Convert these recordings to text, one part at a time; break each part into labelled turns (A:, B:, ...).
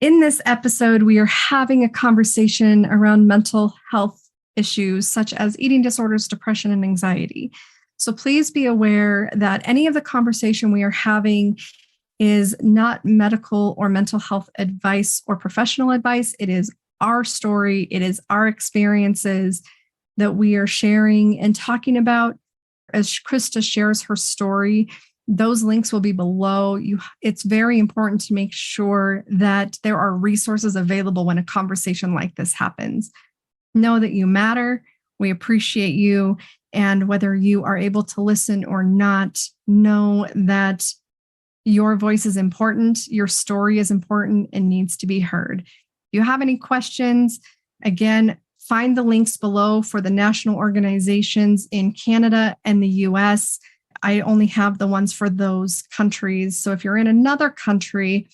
A: In this episode, we are having a conversation around mental health issues such as eating disorders, depression, and anxiety. So please be aware that any of the conversation we are having is not medical or mental health advice or professional advice. It is our story. It is our experiences that we are sharing and talking about. As Christa shares her story, those links will be below. It's very important to make sure that there are resources available when a conversation like this happens. Know that you matter. We appreciate you. And whether you are able to listen or not, know that your voice is important, your story is important, and needs to be heard. If you have any questions, again, find the links below for the national organizations in Canada and the US. I only have the ones for those countries. So if you're in another country,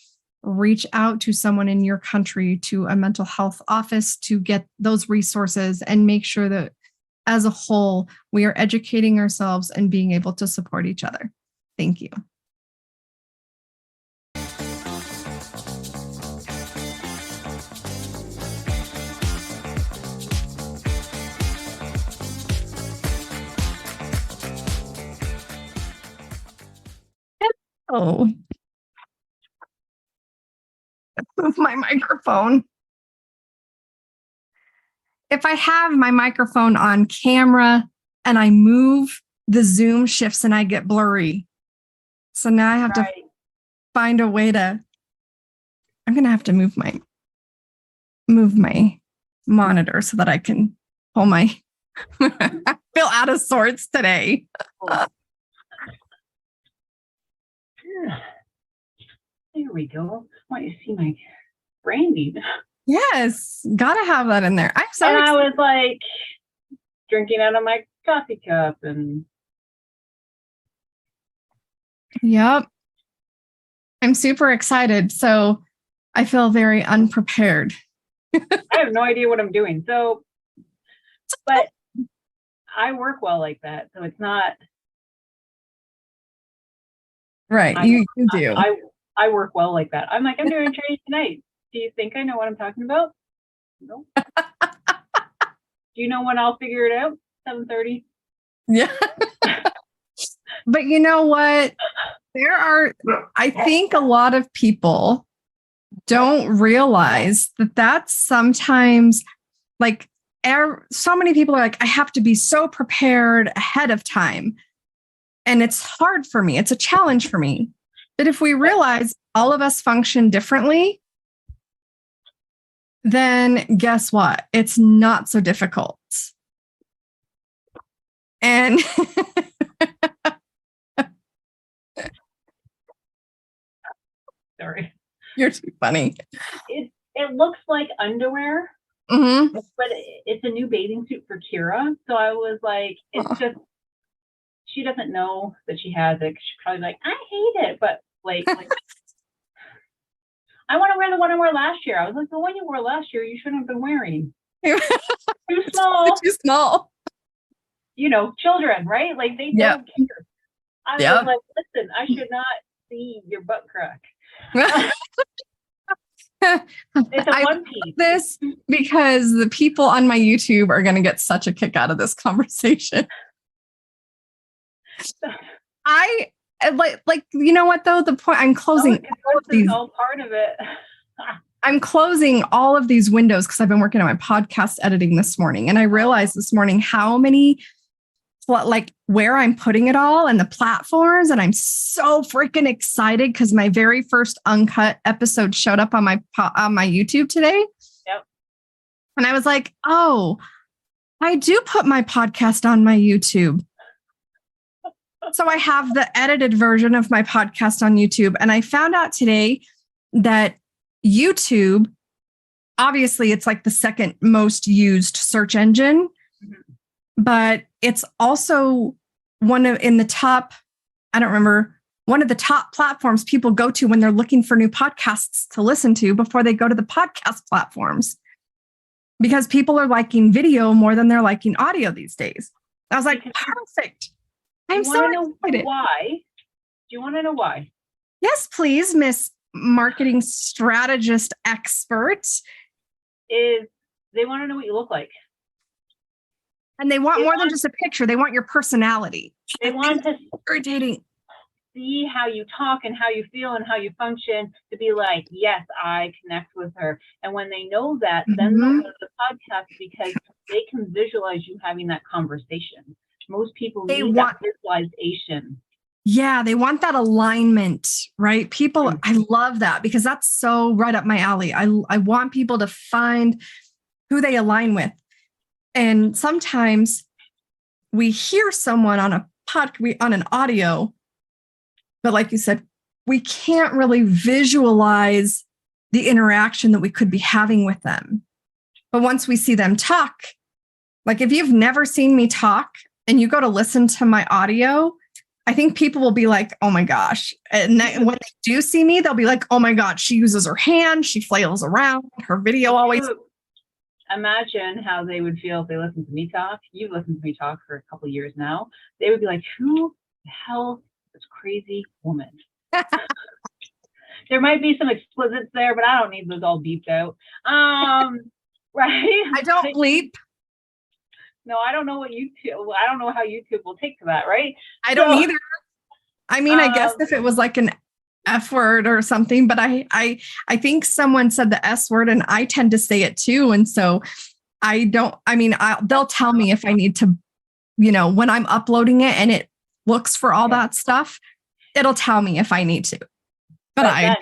A: reach out to someone in your country, to a mental health office, to get those resources and make sure that as a whole, we are educating ourselves and being able to support each other. Thank you. Oh, move my microphone. If I have my microphone on camera and I move, the Zoom shifts and I get blurry. So now I have to find a way to, I'm going to have to move my monitor so that I can pull my, I feel out of sorts today.
B: There we go. I want you to see my branding.
A: Yes, gotta have that in there. I'm so
B: excited. I was like drinking out of my coffee cup and.
A: Yep. I'm super excited. So I feel very unprepared.
B: I have no idea what I'm doing. So, but I work well like that. So it's not.
A: Right. You do.
B: I work well like that. I'm like, I'm doing training tonight. Do you think I know what I'm talking about? No. Do you know when I'll figure it out? 7:30.
A: Yeah. But you know what? I think a lot of people don't realize that that's sometimes like so many people are like, I have to be so prepared ahead of time. And it's hard for me. It's a challenge for me. But if we realize all of us function differently, then guess what? It's not so difficult. And
B: sorry.
A: You're too funny.
B: It looks like underwear,
A: mm-hmm.
B: But it's a new bathing suit for Kira. So I was like, it's just, she doesn't know that she has it. She's probably like, I hate it. But like I want to wear the one I wore last year. I was like, the one you wore last year, you shouldn't have been wearing. Too small.
A: Too small.
B: You know, children, right? Like they don't care. I was like, listen, I should not see your butt crack. It's a one piece.
A: This because the people on my YouTube are going to get such a kick out of this conversation. I like you know what though, the point I'm closing
B: all part of it.
A: I'm closing all of these windows because I've been working on my podcast editing this morning, and I realized this morning how many like where I'm putting it all and the platforms, and I'm so freaking excited because my very first UNCUT episode showed up on my YouTube today.
B: Yep.
A: And I was like, oh, I do put my podcast on my YouTube. So I have the edited version of my podcast on YouTube. And I found out today that YouTube, obviously it's like the second most used search engine, but it's also one of the top platforms people go to when they're looking for new podcasts to listen to before they go to the podcast platforms, because people are liking video more than they're liking audio these days. I was like, perfect. I'm so excited.
B: Why? Do you want to know why?
A: Yes, please, Miss marketing strategist expert.
B: Is they want to know what you look like.
A: And they want more than just a picture. They want your personality.
B: They want to
A: irritating.
B: See how you talk and how you feel and how you function, to be like, yes, I connect with her. And when they know that, then they'll go to the podcast because they can visualize you having that conversation. Most people need that visualization.
A: Yeah, they want that alignment, right? People, I love that because that's so right up my alley. I want people to find who they align with. And sometimes we hear someone on on an audio, but like you said, we can't really visualize the interaction that we could be having with them. But once we see them talk, like if you've never seen me talk and you go to listen to my audio, I think people will be like, oh my gosh. And when they do see me, they'll be like, oh my God, she uses her hand, she flails around, her video always.
B: Imagine how they would feel if they listened to me talk. You've listened to me talk for a couple of years now. They would be like, who the hell is this crazy woman? There might be some explicits there, but I don't need those all beeped out. Right?
A: I don't bleep.
B: No, I don't know I don't know how YouTube will take to that, right?
A: I don't either. I mean, I guess if it was like an F word or something, but I think someone said the S word and I tend to say it too. And so they'll tell me if I need to, when I'm uploading it and it looks for all that stuff, it'll tell me if I need to. But I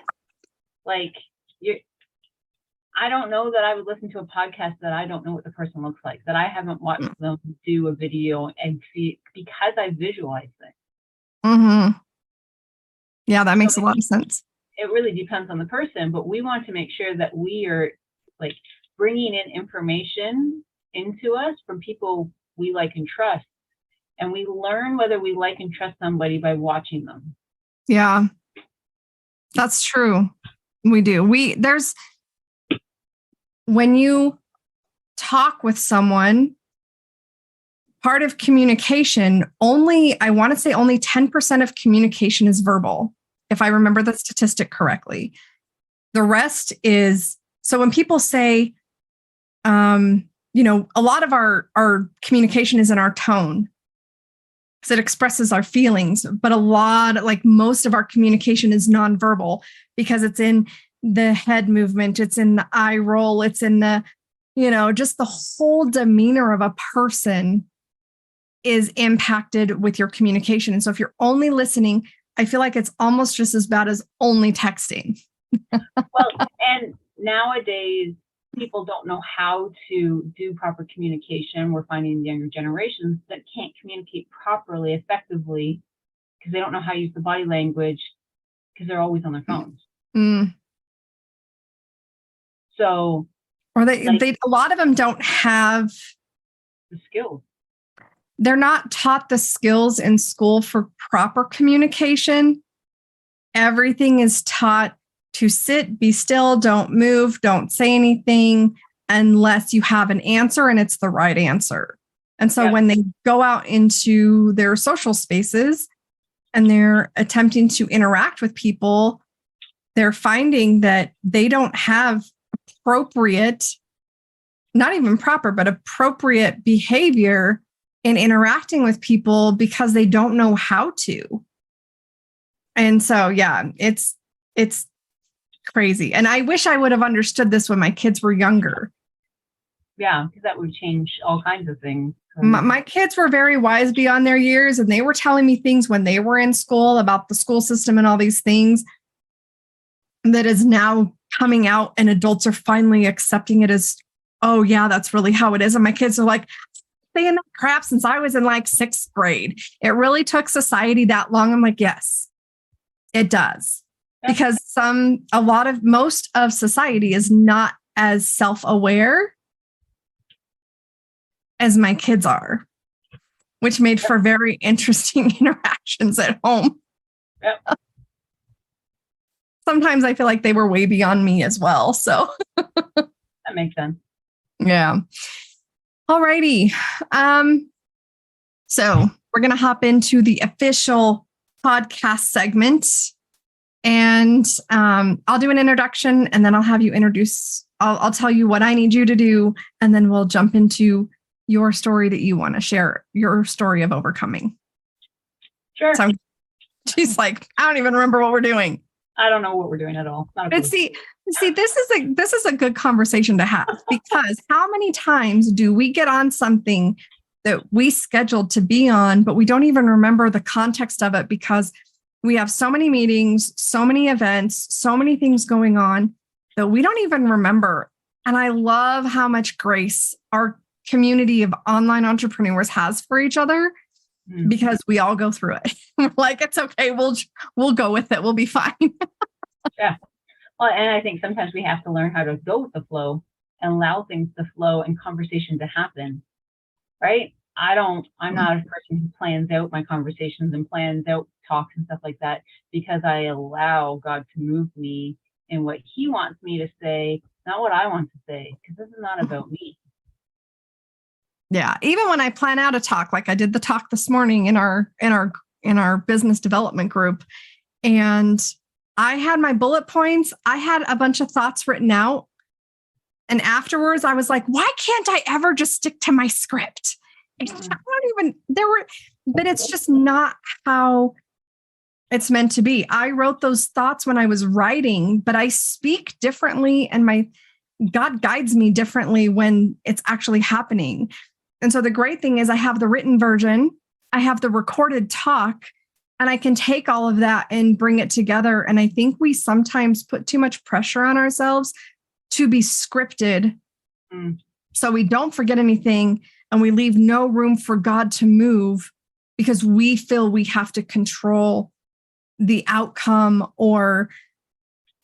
B: don't know that I would listen to a podcast that I don't know what the person looks like, that I haven't watched them do a video and see, because I visualize things.
A: Mm-hmm. Yeah, that makes a lot of sense.
B: It really depends on the person, but we want to make sure that we are like bringing in information into us from people we like and trust. And we learn whether we like and trust somebody by watching them.
A: Yeah, that's true. We do. When you talk with someone, part of communication, I want to say only 10% of communication is verbal, if I remember the statistic correctly. The rest is, so when people say, a lot of our communication is in our tone, because it expresses our feelings, but most of our communication is nonverbal because it's in the head movement, it's in the eye roll, it's in the, just the whole demeanor of a person is impacted with your communication. And so if you're only listening, I feel like it's almost just as bad as only texting.
B: Well, and nowadays people don't know how to do proper communication. We're finding younger generations that can't communicate properly, effectively, because they don't know how to use the body language because they're always on their phones.
A: Mm.
B: So,
A: or a lot of them don't have
B: the skills.
A: They're not taught the skills in school for proper communication. Everything is taught to sit, be still, don't move, don't say anything unless you have an answer and it's the right answer. And so when they go out into their social spaces and they're attempting to interact with people, they're finding that they don't have appropriate, not even proper, but appropriate behavior in interacting with people because they don't know how to. And so, it's crazy. And I wish I would have understood this when my kids were younger.
B: Yeah, because that would change all kinds of things.
A: My kids were very wise beyond their years, and they were telling me things when they were in school about the school system and all these things that is now coming out, and adults are finally accepting it as, oh yeah, that's really how it is. And my kids are like, saying that crap since I was in like 6th grade. It really took society that long. I'm like, yes, it does. Because most of society is not as self-aware as my kids are, which made for very interesting interactions at home.
B: Yep.
A: Sometimes I feel like they were way beyond me as well. So
B: that makes sense.
A: Yeah. All righty. So we're going to hop into the official podcast segment. And I'll do an introduction, and then I'll have you introduce. I'll tell you what I need you to do, and then we'll jump into your story that you want to share, your story of overcoming.
B: Sure.
A: So she's like, I don't even remember what we're doing.
B: I don't know what we're doing at all.
A: But see, this is a good conversation to have, because how many times do we get on something that we scheduled to be on, but we don't even remember the context of it because we have so many meetings, so many events, so many things going on that we don't even remember. And I love how much grace our community of online entrepreneurs has for each other, because we all go through it. We're like, it's okay. We'll go with it. We'll be fine.
B: Yeah. Well, and I think sometimes we have to learn how to go with the flow and allow things to flow and conversation to happen. Right? I'm not a person who plans out my conversations and plans out talks and stuff like that, because I allow God to move me in what He wants me to say, not what I want to say, because this is not about me.
A: Yeah. Even when I plan out a talk, like I did the talk this morning in our business development group, and I had my bullet points. I had a bunch of thoughts written out. And afterwards I was like, why can't I ever just stick to my script? But it's just not how it's meant to be. I wrote those thoughts when I was writing, but I speak differently, and God guides me differently when it's actually happening. And so the great thing is I have the written version, I have the recorded talk, and I can take all of that and bring it together. And I think we sometimes put too much pressure on ourselves to be scripted. So we don't forget anything, and we leave no room for God to move because we feel we have to control the outcome or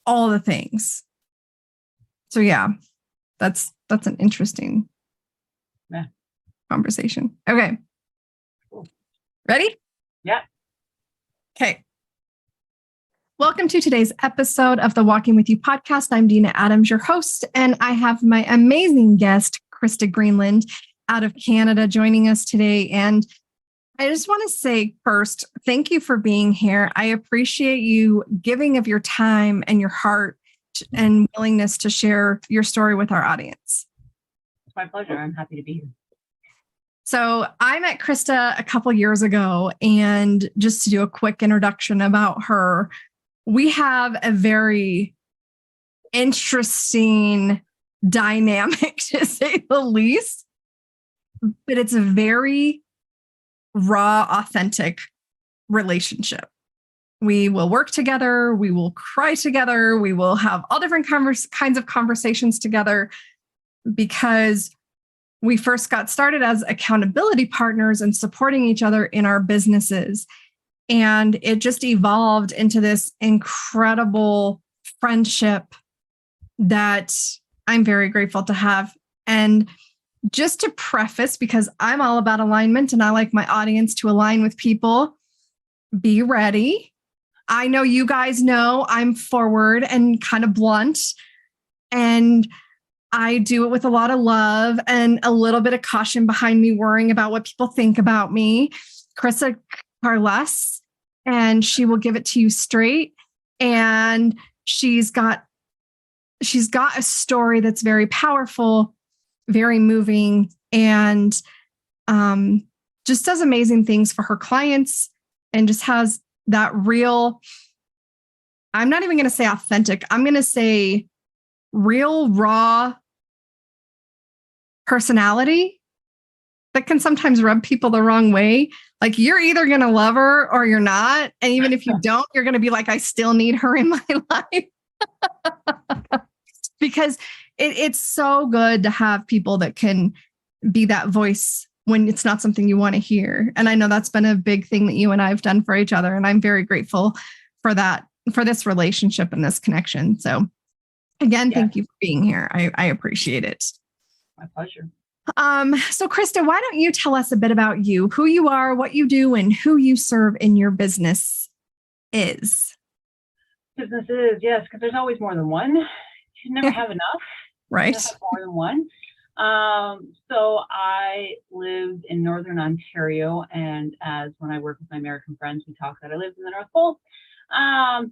A: all the things. So yeah, that's an interesting conversation. Okay.
B: Cool.
A: Ready?
B: Yeah.
A: Okay. Welcome to today's episode of the Walking With You podcast. I'm Dina Adams, your host, and I have my amazing guest, Christa Greenland, out of Canada, joining us today. And I just want to say first, thank you for being here. I appreciate you giving of your time and your heart and willingness to share your story with our audience.
B: It's my pleasure. I'm happy to be here.
A: So I met Christa a couple years ago, and just to do a quick introduction about her, we have a very interesting dynamic, to say the least, but it's a very raw, authentic relationship. We will work together. We will cry together. We will have all different kinds of conversations together, because we first got started as accountability partners and supporting each other in our businesses. And it just evolved into this incredible friendship that I'm very grateful to have. And just to preface, because I'm all about alignment and I like my audience to align with people, be ready. I know you guys know I'm forward and kind of blunt, and I do it with a lot of love and a little bit of caution behind me worrying about what people think about me. Christa are less, and she will give it to you straight. And she's got a story that's very powerful, very moving, and just does amazing things for her clients, and just has that real, I'm not even going to say authentic, I'm going to say real, raw personality that can sometimes rub people the wrong way. Like, you're either going to love her or you're not. And even if you don't, you're going to be like, I still need her in my life. Because it's so good to have people that can be that voice when it's not something you want to hear. And I know that's been a big thing that you and I have done for each other. And I'm very grateful for that, for this relationship and this connection. So again, Thank you for being here. I appreciate it.
B: My pleasure.
A: So Christa, why don't you tell us a bit about you, who you are, what you do, and who you serve in your business is?
B: Business is, yes, because there's always more than one. You never have enough.
A: Right.
B: You never have more than one. So I lived in Northern Ontario, and as when I work with my American friends, we talk that I lived in the North Pole.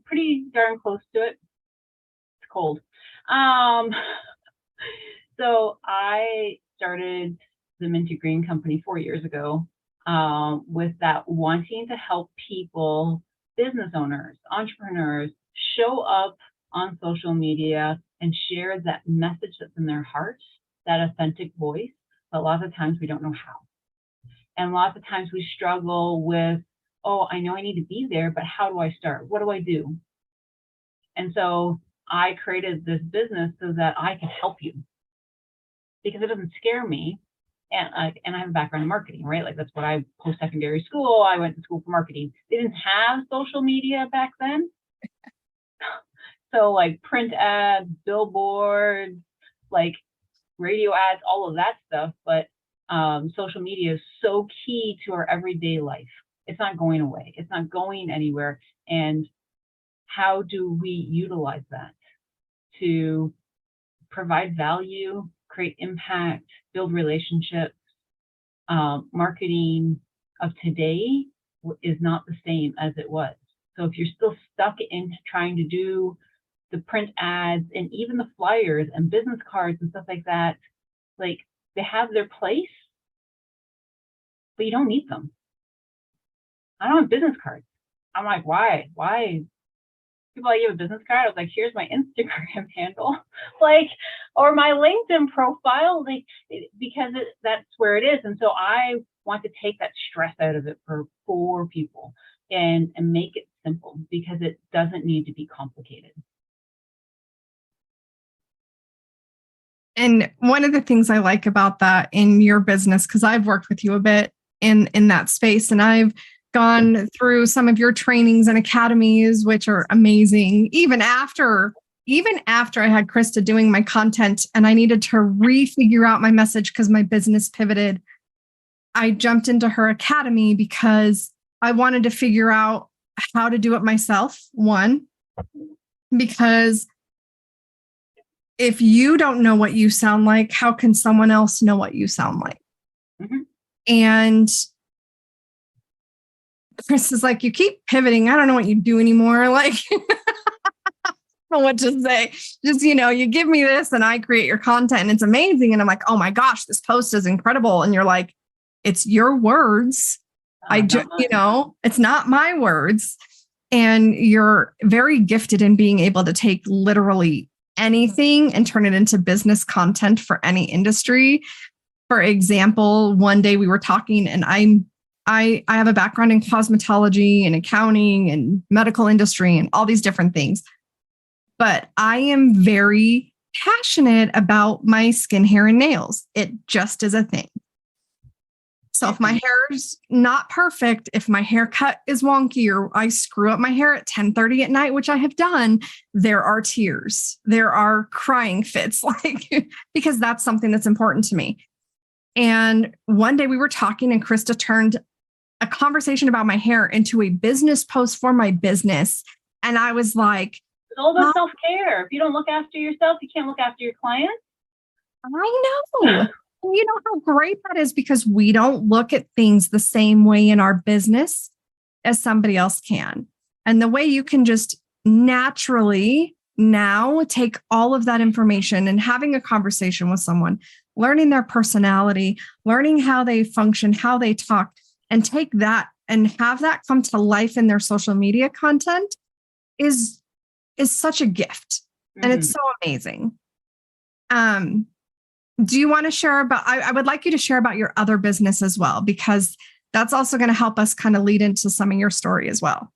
B: Pretty darn close to it. It's cold. So I started the Minty Green Company 4 years ago, with that wanting to help people, business owners, entrepreneurs, show up on social media and share that message that's in their heart, that authentic voice. But lots of times we don't know how. And lots of times we struggle with, oh, I know I need to be there, but how do I start? What do I do? And so I created this business so that I can help you, because it doesn't scare me. And I have a background in marketing, right? Like that's what I, post-secondary school, I went to school for marketing. They didn't have social media back then. So like print ads, billboards, like radio ads, all of that stuff. But social media is so key to our everyday life. It's not going away. It's not going anywhere. And how do we utilize that to provide value, create impact, build relationships? Marketing of today is not the same as it was. So if you're still stuck in trying to do the print ads and even the flyers and business cards and stuff like that, like they have their place, but you don't need them. I don't have business cards. I'm like, why? People like, you have a business card? I was like, here's my Instagram handle, like, or my LinkedIn profile, like, because that's where it is. And so I want to take that stress out of it for people and make it simple, because it doesn't need to be complicated.
A: And one of the things I like about that in your business, because I've worked with you a bit in that space, and I've gone through some of your trainings and academies, which are amazing. Even after I had Christa doing my content and I needed to refigure out my message because my business pivoted, I jumped into her academy because I wanted to figure out how to do it myself. One, because if you don't know what you sound like, how can someone else know what you sound like? Mm-hmm. And Chris is like, you keep pivoting. I don't know what you do anymore. Like, I don't know what to say. Just, you give me this and I create your content and it's amazing. And I'm like, oh my gosh, this post is incredible. And you're like, it's your words. It's not my words. And you're very gifted in being able to take literally anything and turn it into business content for any industry. For example, one day we were talking and I have a background in cosmetology and accounting and medical industry and all these different things. But I am very passionate about my skin, hair, and nails. It just is a thing. So if my hair's not perfect, if my haircut is wonky or I screw up my hair at 10:30 at night, which I have done, there are tears. There are crying fits, because that's something that's important to me. And one day we were talking and Christa turned a conversation about my hair into a business post for my business. And I was like,
B: it's all about self-care. If you don't look after yourself, you can't look after your clients.
A: I know. You know how great that is, because we don't look at things the same way in our business as somebody else can. And the way you can just naturally now take all of that information and having a conversation with someone, learning their personality, learning how they function, how they talk, and take that and have that come to life in their social media content is such a gift. Mm-hmm. And it's so amazing. Do you want to share about, I would like you to share about your other business as well, because that's also going to help us kind of lead into some of your story as well.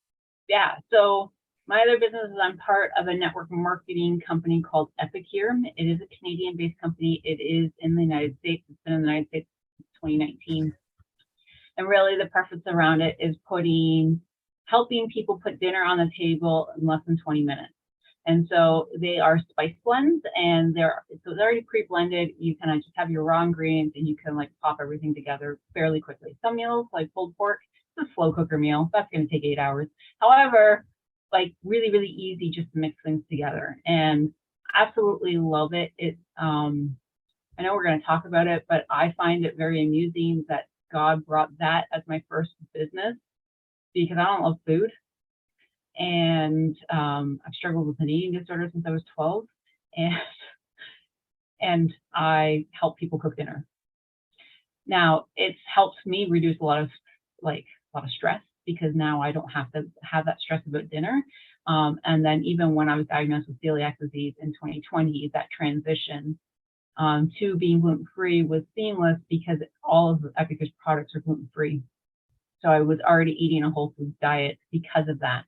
B: Yeah. So my other business is I'm part of a network marketing company called Epicure. It is a Canadian-based company. It is in the United States. It's been in the United States since 2019. And really the preference around it is helping people put dinner on the table in less than 20 minutes. And so they are spice blends, and it's already pre-blended. You can just have your raw ingredients and you can pop everything together fairly quickly. Some meals like pulled pork, it's a slow cooker meal. That's going to take 8 hours. However, really, really easy just to mix things together, and absolutely love it. I know we're going to talk about it, but I find it very amusing that God brought that as my first business, because I don't love food. And I've struggled with an eating disorder since I was 12, and I help people cook dinner. Now it's helped me reduce a lot of stress, because now I don't have to have that stress about dinner. And then even when I was diagnosed with celiac disease in 2020, that transition to being gluten-free was seamless, because all of the Epicur's products are gluten-free. So I was already eating a whole food diet because of that.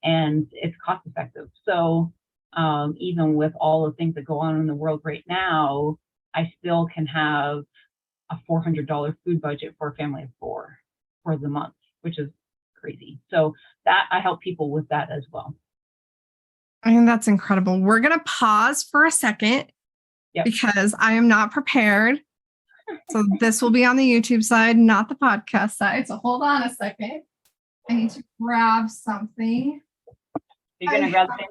B: And it's cost effective. So even with all the things that go on in the world right now, I still can have a $400 food budget for a family of 4 for the month, which is crazy. So that I help people with that as well.
A: I think that's incredible. We're going to pause for a second. Yep. Because I am not prepared. So this will be on the YouTube side, not the podcast side. So hold on a second. I need to grab something.
B: You're going to grab something?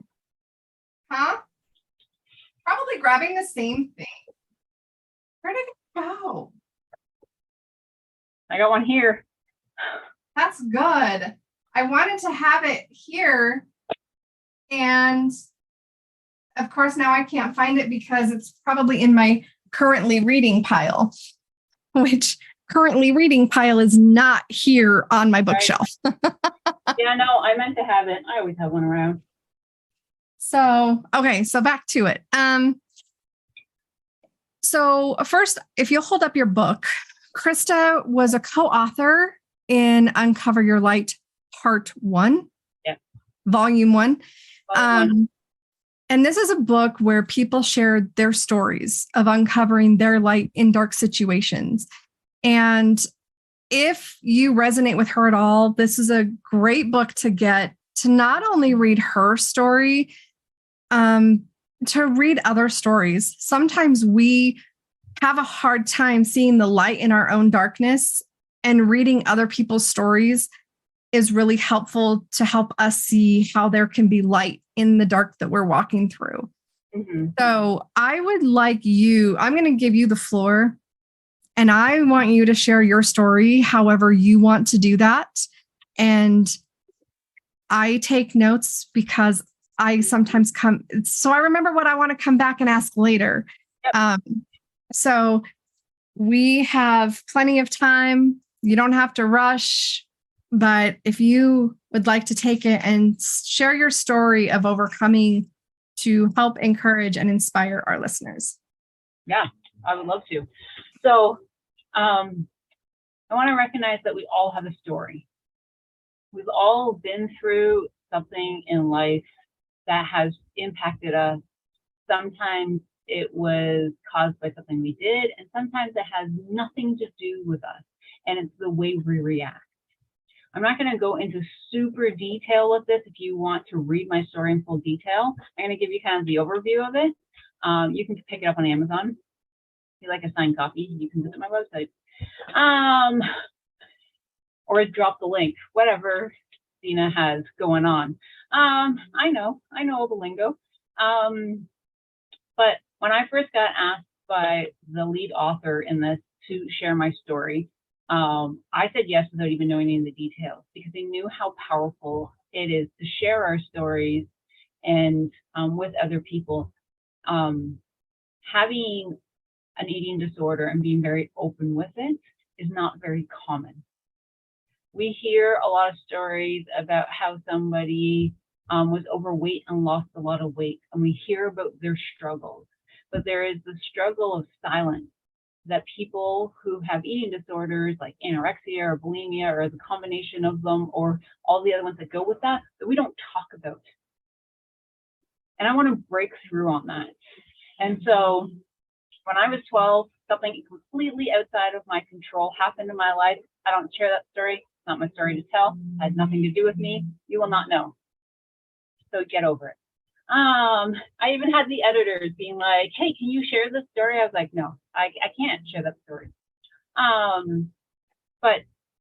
A: Huh? Probably grabbing the same thing. Where did it go?
B: I got one here.
A: That's good. I wanted to have it here. And of course, now I can't find it because it's probably in my currently reading pile, which currently reading pile is not here on my bookshelf.
B: Yeah, no, I meant to have it. I always have one around.
A: So, okay, so back to it. So first, if you'll hold up your book, Christa was a co-author in Uncover Your Light, Part 1, Volume 1. And this is a book where people share their stories of uncovering their light in dark situations. And if you resonate with her at all, this is a great book to get to not only read her story, to read other stories. Sometimes we have a hard time seeing the light in our own darkness, and reading other people's stories is really helpful to help us see how there can be light in the dark that we're walking through. Mm-hmm. So I would like I'm going to give you the floor, and I want you to share your story however you want to do that. And I take notes because I sometimes so I remember what I want to come back and ask later. Yep. So we have plenty of time. You don't have to rush. But if you would like to take it and share your story of overcoming to help encourage and inspire our listeners.
B: Yeah, I would love to. So I want to recognize that we all have a story. We've all been through something in life that has impacted us. Sometimes it was caused by something we did, and sometimes it has nothing to do with us, and it's the way we react. I'm not going to go into super detail with this. If you want to read my story in full detail, I'm going to give you kind of the overview of it. You can pick it up on Amazon. If you like a signed copy, you can visit my website. Or drop the link, whatever Dina has going on. I know all the lingo. But when I first got asked by the lead author in this to share my story, I said yes without even knowing any of the details, because I knew how powerful it is to share our stories and with other people. Having an eating disorder and being very open with it is not very common. We hear a lot of stories about how somebody was overweight and lost a lot of weight, and we hear about their struggles. But there is the struggle of silence that people who have eating disorders like anorexia or bulimia, or the combination of them, or all the other ones that go with that we don't talk about. And I want to break through on that. And so when I was 12, something completely outside of my control happened in my life. I don't share that story. It's not my story to tell. It has nothing to do with me. You will not know. So get over it. I even had the editors being like, hey, can you share this story? I was like, no, I can't share that story. But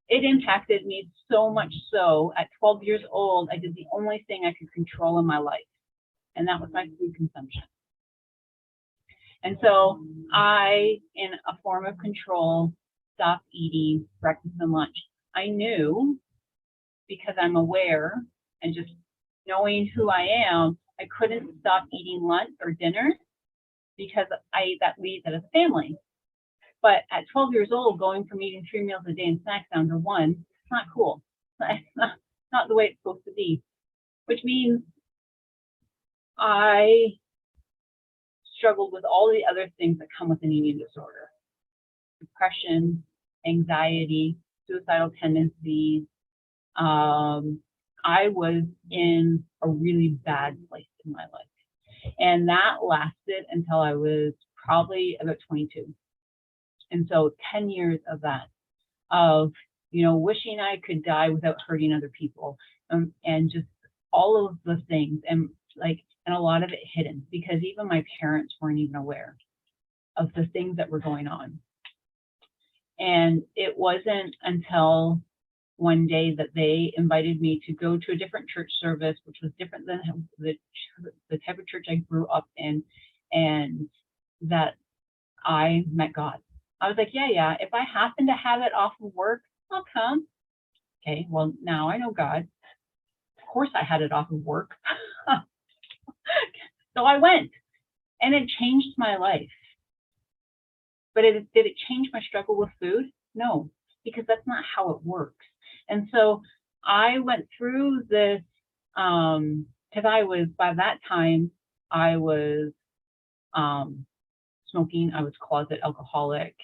B: it impacted me so much so at 12 years old, I did the only thing I could control in my life, and that was my food consumption. And so I, in a form of control, stopped eating breakfast and lunch. I knew, because I'm aware and just knowing who I am, I couldn't stop eating lunch or dinner because I ate that we eat that as a family. But at 12 years old, going from eating 3 meals a day and snacks down to 1, it's not cool. It's not the way it's supposed to be, which means I struggled with all the other things that come with an eating disorder: depression, anxiety, suicidal tendencies. I was in a really bad place in my life. And that lasted until I was probably about 22. And so 10 years of that, of, wishing I could die without hurting other people, and just all of the things, and a lot of it hidden, because even my parents weren't even aware of the things that were going on. And it wasn't until one day that they invited me to go to a different church service, which was different than the type of church I grew up in, and that I met God. I was like, yeah, if I happen to have it off of work, I'll come. Okay, well, now I know God. Of course I had it off of work. So I went, and it changed my life. But did it change my struggle with food? No, because that's not how it works. And so I went through this, because by that time, I was smoking, I was closet alcoholic,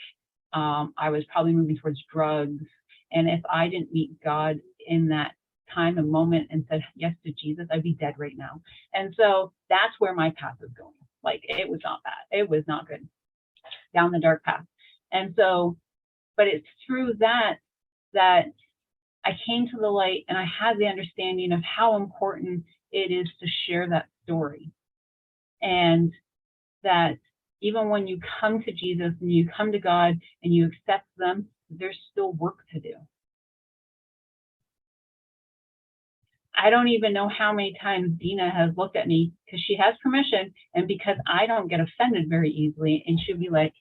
B: I was probably moving towards drugs. And if I didn't meet God in that time and moment and said yes to Jesus, I'd be dead right now. And so that's where my path was going. It was not bad. It was not good. Down the dark path. And so, but it's through that I came to the light, and I had the understanding of how important it is to share that story. And that even when you come to Jesus and you come to God and you accept them, there's still work to do. I don't even know how many times Dina has looked at me, because she has permission, and because I don't get offended very easily, and she'll be like,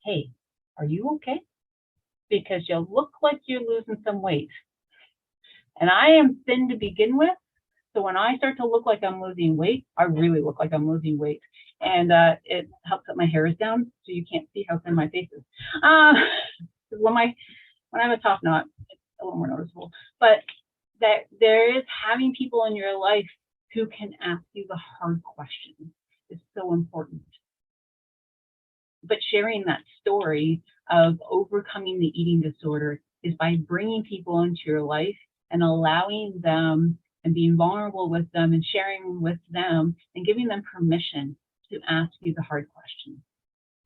B: hey, are you okay? Because you look like you're losing some weight. And I am thin to begin with. So when I start to look like I'm losing weight, I really look like I'm losing weight. And it helps that my hair is down, so you can't see how thin my face is. When I have a top knot, it's a little more noticeable. But that there is having people in your life who can ask you the hard questions is so important. But sharing that story of overcoming the eating disorder is by bringing people into your life and allowing them and being vulnerable with them and sharing with them and giving them permission to ask you the hard questions,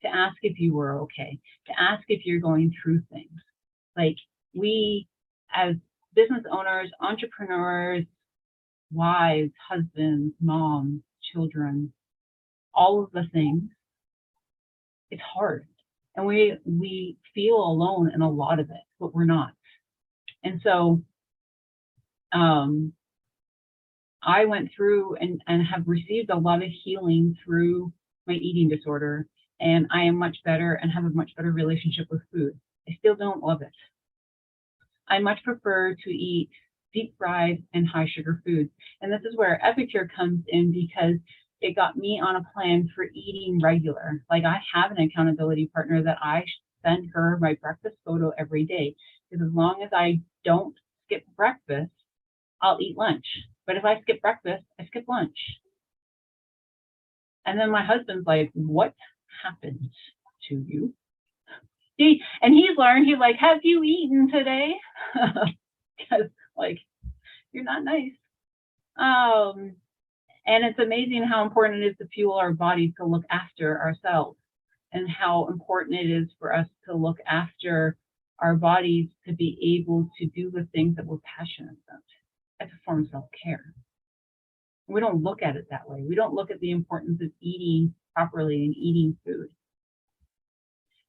B: to ask if you were okay, to ask if you're going through things. We, as business owners, entrepreneurs, wives, husbands, moms, children, all of the things, it's hard. And we feel alone in a lot of it, but we're not. And so I went through and have received a lot of healing through my eating disorder, and I am much better and have a much better relationship with food. I still don't love it. I much prefer to eat deep fried and high sugar foods. And this is where Epicure comes in, because it got me on a plan for eating regular. I have an accountability partner that I send her my breakfast photo every day, because as long as I don't skip breakfast, I'll eat lunch. But if I skip breakfast, I skip lunch. And then my husband's like, what happened to you? And he's learned, he's like, have you eaten today? Because you're not nice. And it's amazing how important it is to fuel our bodies to look after ourselves, and how important it is for us to look after our bodies to be able to do the things that we're passionate about. That's a form of self-care. We don't look at it that way. We don't look at the importance of eating properly and eating food.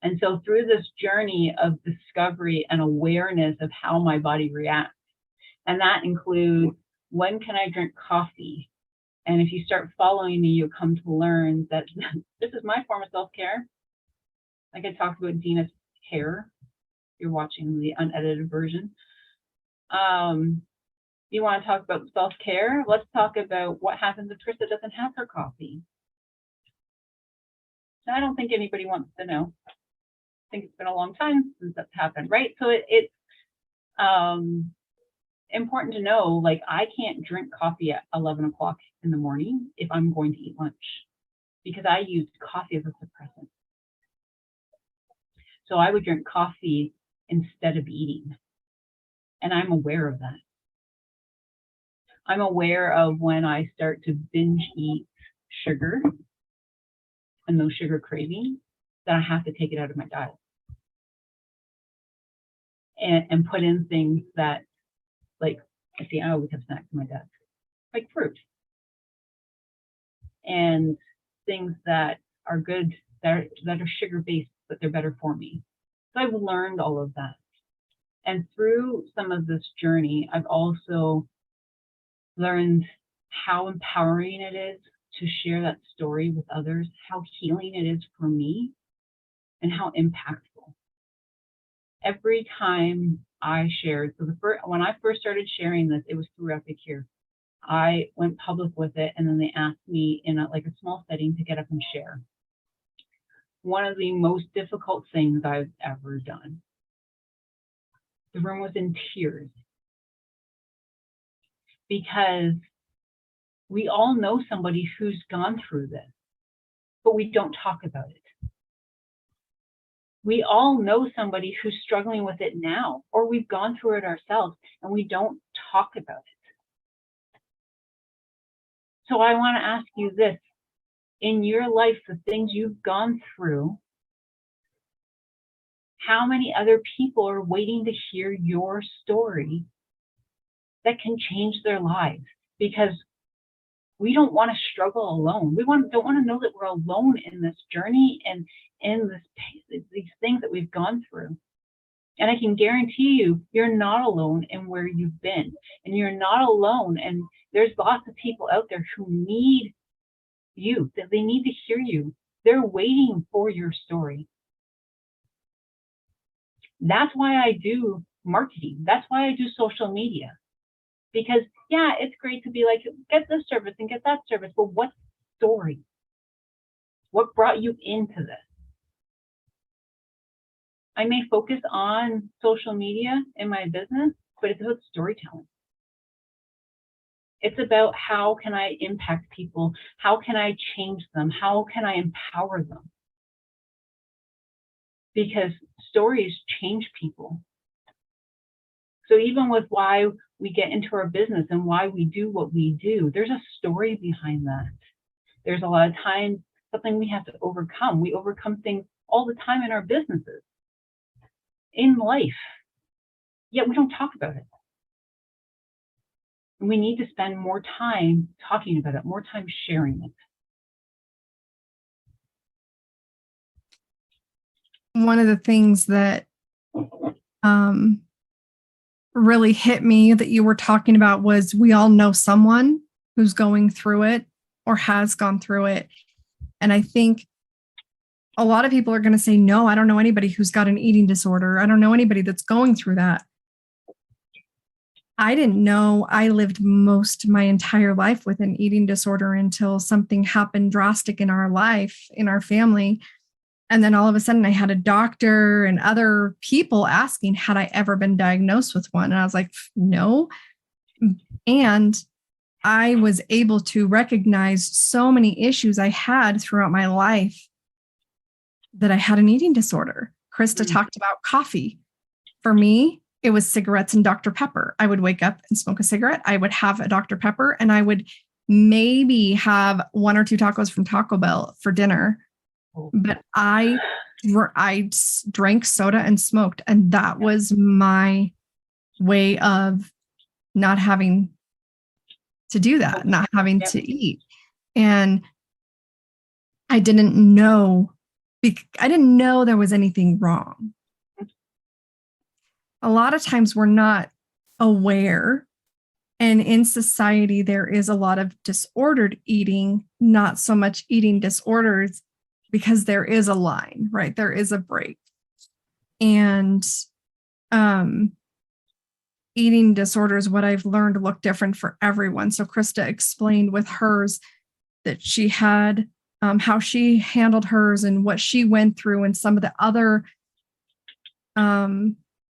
B: And so through this journey of discovery and awareness of how my body reacts, and that includes, when can I drink coffee? And if you start following me, you'll come to learn that this is my form of self-care. Like I talked about Dina's hair. You're watching the unedited version. You want to talk about self-care? Let's talk about what happens if Christa doesn't have her coffee. I don't think anybody wants to know. I think it's been a long time since that's happened, right? So it's important to know, like, I can't drink coffee at 11 o'clock in the morning if I'm going to eat lunch, because I use coffee as a suppressant. So I would drink coffee instead of eating. And I'm aware of that. I'm aware of when I start to binge eat sugar and those sugar cravings, that I have to take it out of my diet and put in things that, like, I always have snacks in my desk, like fruit and things that are good, that are sugar-based, but they're better for me. So I've learned all of that. And through some of this journey, I've also learned how empowering it is to share that story with others, how healing it is for me, and how impactful. Every time I shared, so when I first started sharing this, it was through Epic Here. I went public with it, and then they asked me in a small setting to get up and share. One of the most difficult things I've ever done. The room was in tears, because we all know somebody who's gone through this, but we don't talk about it. We all know somebody who's struggling with it now, or we've gone through it ourselves and we don't talk about it. So I want to ask you this: in your life, the things you've gone through, how many other people are waiting to hear your story that can change their lives? Because we don't want to struggle alone. We don't want to know that we're alone in this journey and in these things that we've gone through. And I can guarantee you, you're not alone in where you've been, and you're not alone. And there's lots of people out there who need you, that they need to hear you. They're waiting for your story. That's why I do marketing. That's why I do social media. Because, yeah, it's great to be like, get this service and get that service, but what story? What brought you into this? I may focus on social media in my business, but it's about storytelling. It's about, how can I impact people? How can I change them? How can I empower them? Because stories change people. So even with why we get into our business and why we do what we do, there's a story behind that. There's a lot of times something we have to overcome. We overcome things all the time in our businesses, in life, yet we don't talk about it. And we need to spend more time talking about it, more time sharing it.
A: One of the things that really hit me that you were talking about was, we all know someone who's going through it or has gone through it. And I think a lot of people are going to say, no, I don't know anybody who's got an eating disorder. I don't know anybody that's going through that. I didn't know. I lived most my entire life with an eating disorder until something happened drastic in our life, in our family. And then all of a sudden I had a doctor and other people asking, had I ever been diagnosed with one? And I was like, no. And I was able to recognize so many issues I had throughout my life that I had an eating disorder. Christa talked about coffee. For me, it was cigarettes and Dr. Pepper. I would wake up and smoke a cigarette. I would have a Dr. Pepper, and I would maybe have 1 or 2 tacos from Taco Bell for dinner. But I drank soda and smoked, and that was my way of not having to do that, not having to eat. And I didn't know there was anything wrong. A lot of times we're not aware, and in society there is a lot of disordered eating, not so much eating disorders, because there is a line, right? There is a break. And eating disorders, what I've learned, look different for everyone. So Christa explained with hers that she had how she handled hers and what she went through and some of the other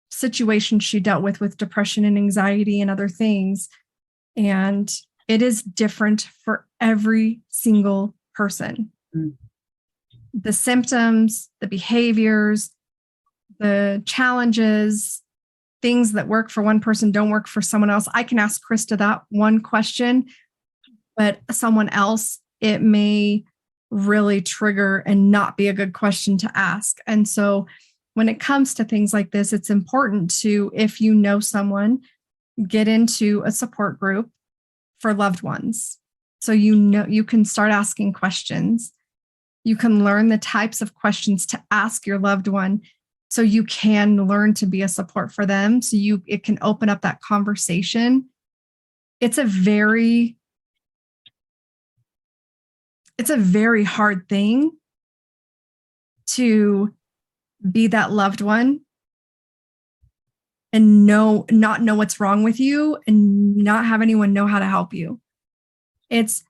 A: situations she dealt with depression and anxiety and other things. And it is different for every single person.
B: Mm.
A: The symptoms, the behaviors, the challenges, things that work for one person don't work for someone else. I can ask Christa that one question, but someone else, it may really trigger and not be a good question to ask. And so when it comes to things like this, it's important to, if you know someone, get into a support group for loved ones. So you can start asking questions. You can learn the types of questions to ask your loved one so you can learn to be a support for them. So it can open up that conversation. It's a very hard thing to be that loved one and not know what's wrong with you and not have anyone know how to help you. It's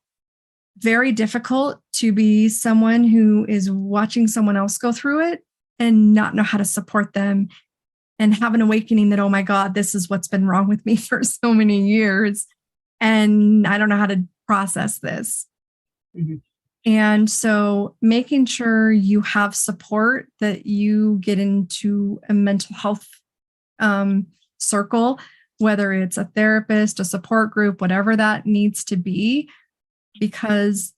A: very difficult to be someone who is watching someone else go through it and not know how to support them and have an awakening that, oh my God, this is what's been wrong with me for so many years. And I don't know how to process this. Mm-hmm. And so making sure you have support, that you get into a mental health circle, whether it's a therapist, a support group, whatever that needs to be, because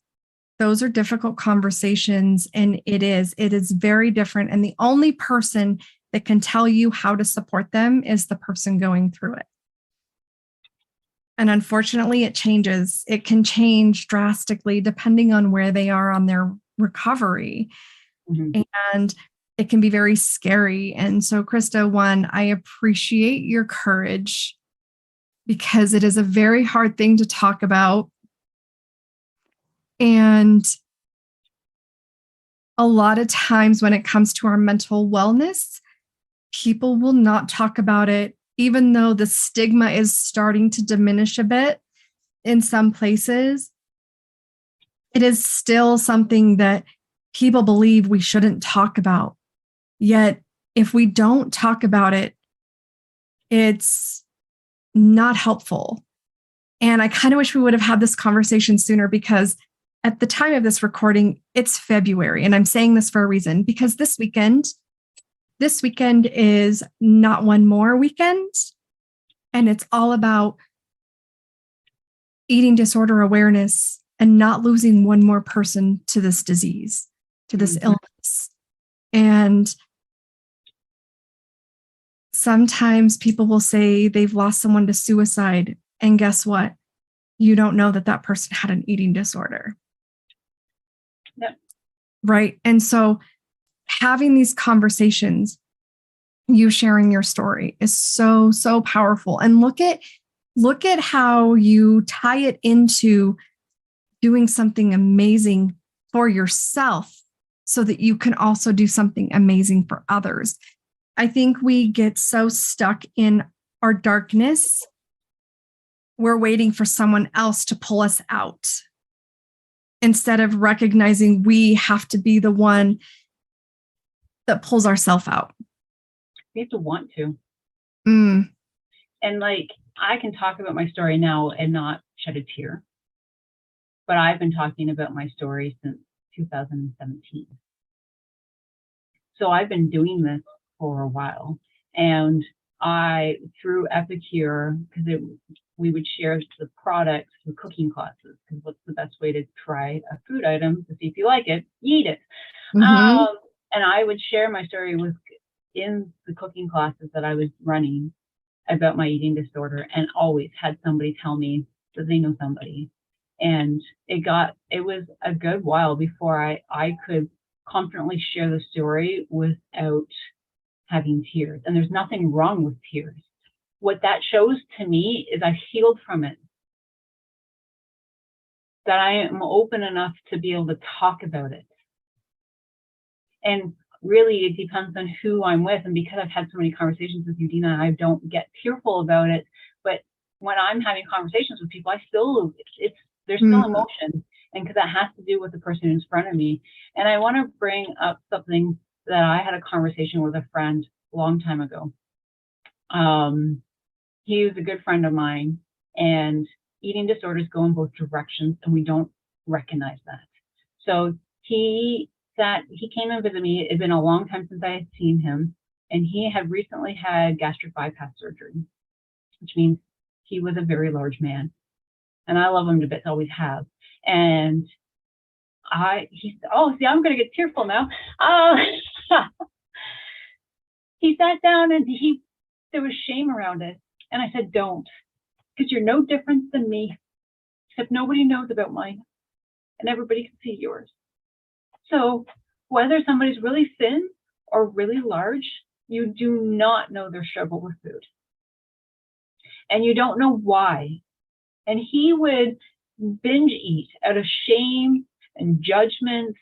A: those are difficult conversations. And it is very different. And the only person that can tell you how to support them is the person going through it. And unfortunately, it changes. It can change drastically depending on where they are on their recovery. Mm-hmm. And it can be very scary. And so, Christa, one, I appreciate your courage because it is a very hard thing to talk about. And a lot of times when it comes to our mental wellness, people will not talk about it, even though the stigma is starting to diminish a bit in some places. It is still something that people believe we shouldn't talk about. Yet, if we don't talk about it, it's not helpful. And I kind of wish we would have had this conversation sooner, because at the time of this recording, it's February. And I'm saying this for a reason, because this weekend is Not One More weekend. And it's all about eating disorder awareness and not losing one more person to this disease, to this illness. And sometimes people will say they've lost someone to suicide. And guess what? You don't know that person had an eating disorder.
B: Yep.
A: Right. And so having these conversations, you sharing your story, is so, so powerful. And look at how you tie it into doing something amazing for yourself so that you can also do something amazing for others. I think we get so stuck in our darkness. We're waiting for someone else to pull us out instead of recognizing we have to be the one that pulls ourselves out.
B: We have to want to.
A: Mm.
B: And like, I can talk about my story now and not shed a tear, but I've been talking about my story since 2017. So I've been doing this for a while. And through Epicure, because we would share the products through cooking classes, because what's the best way to try a food item to see if you like it? You eat it.
A: Mm-hmm.
B: And I would share my story in the cooking classes that I was running about my eating disorder, and always had somebody tell me that they know somebody. And it was a good while before I could confidently share the story without having tears. And there's nothing wrong with tears. What that shows to me is I've healed from it. That I am open enough to be able to talk about it. And really it depends on who I'm with. And because I've had so many conversations with you, Dina, I don't get tearful about it. But when I'm having conversations with people, there's still emotion. And because that has to do with the person who's in front of me. And I want to bring up something that I had a conversation with a friend a long time ago. He was a good friend of mine, and eating disorders go in both directions, and we don't recognize that. So he came and visited me. It had been a long time since I had seen him, and he had recently had gastric bypass surgery, which means he was a very large man. And I love him to bits, always have. And he said, oh, see, I'm going to get tearful now. He sat down and there was shame around it. And I said, don't, because you're no different than me, except nobody knows about mine and everybody can see yours. So whether somebody's really thin or really large, you do not know their struggle with food. And you don't know why. And he would binge eat out of shame and judgment.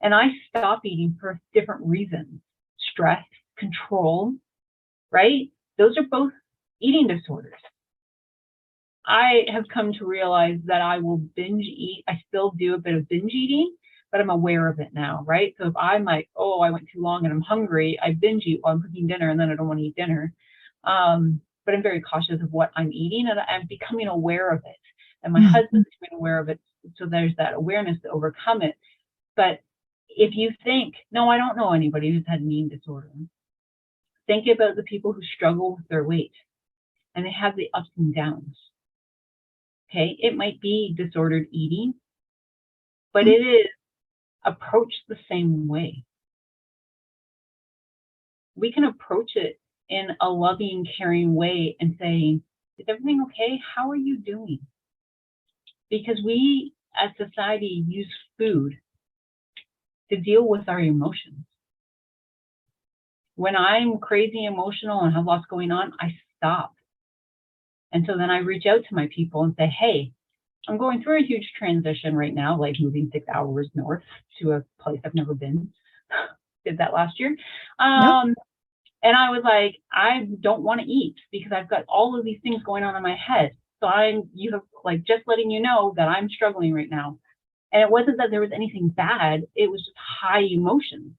B: And I stopped eating for different reasons. Stress, control, right? Those are both eating disorders. I have come to realize that I will binge eat. I still do a bit of binge eating, but I'm aware of it now, right? So if I'm like, oh, I went too long and I'm hungry, I binge eat while I'm cooking dinner and then I don't want to eat dinner. But I'm very cautious of what I'm eating and I'm becoming aware of it. And my husband's becoming aware of it. So there's that awareness to overcome it. But if you think, no, I don't know anybody who's had an eating disorder. Think about the people who struggle with their weight and they have the ups and downs. Okay, it might be disordered eating, but it is approached the same way. We can approach it in a loving, caring way and saying, is everything okay? How are you doing? Because we as society use food to deal with our emotions. When I'm crazy emotional and have lots going on, I stop. And so then I reach out to my people and say, hey, I'm going through a huge transition right now, like moving 6 hours north to a place I've never been. Did that last year. And I was like, I don't want to eat because I've got all of these things going on in my head. So you have like just letting you know that I'm struggling right now. And it wasn't that there was anything bad. It was just high emotions.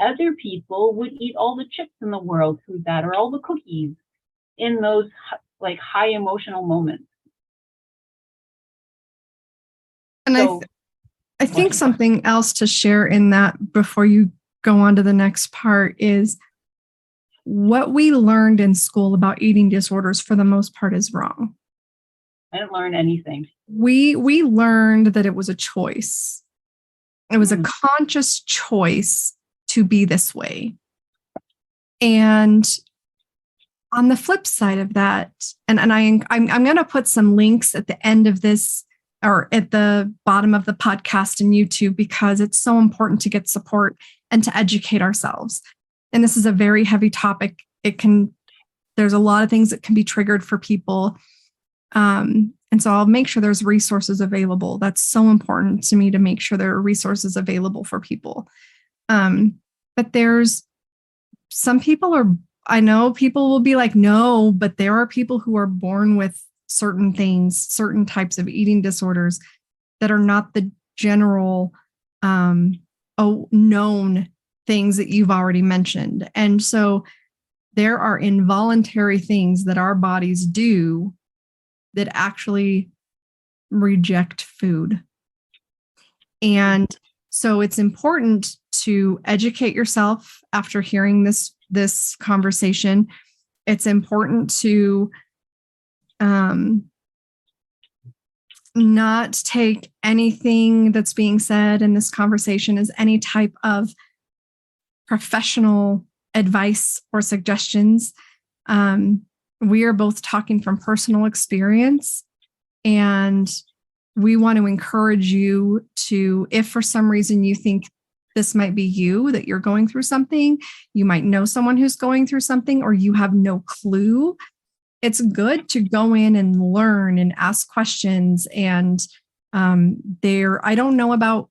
B: Other people would eat all the chips in the world through that or all the cookies in those like high emotional moments.
A: And so, I think something else to share in that before you go on to the next part is what we learned in school about eating disorders for the most part is wrong.
B: I didn't learn anything.
A: We learned that it was a choice. It was a conscious choice to be this way. And on the flip side of that, and I'm going to put some links at the end of this or at the bottom of the podcast and YouTube because it's so important to get support and to educate ourselves. And this is a very heavy topic. There's a lot of things that can be triggered for people. And so I'll make sure there's resources available. That's so important to me to make sure there are resources available for people. But there's some people I know people will be like, no, but there are people who are born with certain things, certain types of eating disorders that are not the general known things that you've already mentioned. And so there are involuntary things that our bodies do that actually reject food. And so it's important to educate yourself after hearing this conversation. It's important to not take anything that's being said in this conversation as any type of professional advice or suggestions. We are both talking from personal experience, and we want to encourage you to, if for some reason you think this might be you, that you're going through something, you might know someone who's going through something, or you have no clue, it's good to go in and learn and ask questions. And I don't know about,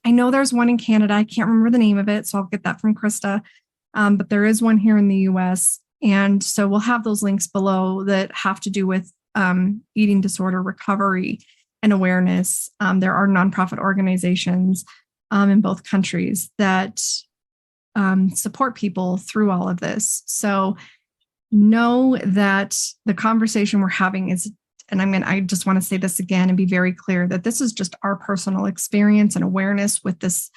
A: I know there's one in Canada. I can't remember the name of it, so I'll get that from Christa. But there is one here in the US. And so we'll have those links below that have to do with eating disorder recovery and awareness. There are nonprofit organizations in both countries that support people through all of this. So know that the conversation we're having is, and I just want to say this again and be very clear that this is just our personal experience and awareness with this